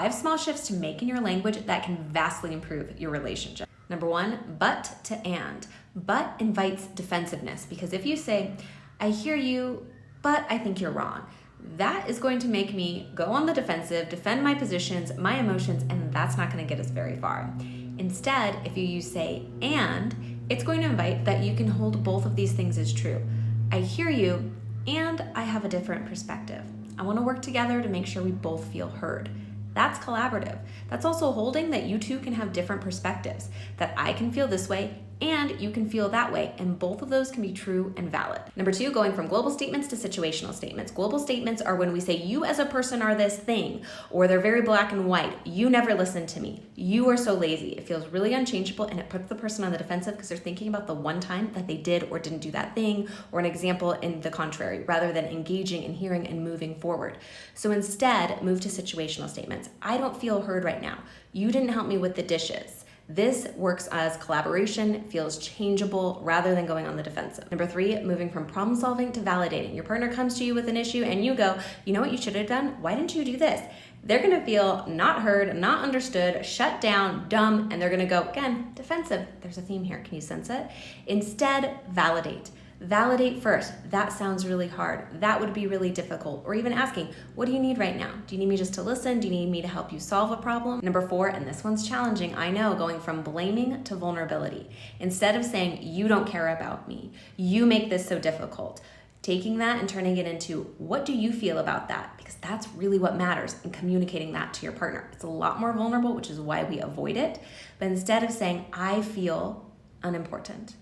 5 small shifts to make in your language that can vastly improve your relationship. Number 1, but to and. But invites defensiveness, because if you say, I hear you, but I think you're wrong, that is going to make me go on the defensive, defend my positions, my emotions, and that's not going to get us very far. Instead, if you use say and, it's going to invite that you can hold both of these things as true. I hear you, and I have a different perspective. I want to work together to make sure we both feel heard. That's collaborative. That's also holding that you two can have different perspectives, that I can feel this way and you can feel that way, and both of those can be true and valid. Number 2, going from global statements to situational statements. Global statements are when we say you as a person are this thing, or they're very black and white. You never listen to me. You are so lazy. It feels really unchangeable, and it puts the person on the defensive because they're thinking about the one time that they did or didn't do that thing, or an example in the contrary, rather than engaging and hearing and moving forward. So instead, move to situational statements. I don't feel heard right now. You didn't help me with the dishes. This works as collaboration, feels changeable rather than going on the defensive. Number 3, moving from problem solving to validating. Your partner comes to you with an issue and you go, you know what you should have done? Why didn't you do this? They're gonna feel not heard, not understood, shut down, dumb, and they're gonna go, again, defensive. There's a theme here, can you sense it? Instead, validate. Validate first. That sounds really hard. That would be really difficult. Or even asking, what do you need right now? Do you need me just to listen? Do you need me to help you solve a problem? Number 4, and this one's challenging, I know, going from blaming to vulnerability. Instead of saying, you don't care about me, you make this so difficult, taking that and turning it into, what do you feel about that? Because that's really what matters, and communicating that to your partner. It's a lot more vulnerable, which is why we avoid it. But instead of saying, I feel unimportant,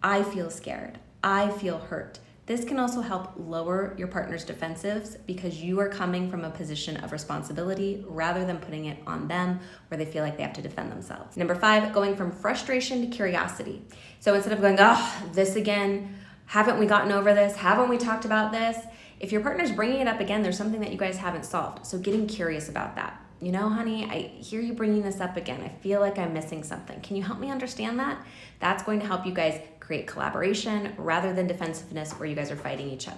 I feel scared, I feel hurt. This can also help lower your partner's defensives because you are coming from a position of responsibility rather than putting it on them where they feel like they have to defend themselves. Number 5, going from frustration to curiosity. So instead of going, oh, this again, haven't we gotten over this? Haven't we talked about this? If your partner's bringing it up again, there's something that you guys haven't solved. So getting curious about that. You know, honey, I hear you bringing this up again. I feel like I'm missing something. Can you help me understand that? That's going to help you guys create collaboration rather than defensiveness where you guys are fighting each other.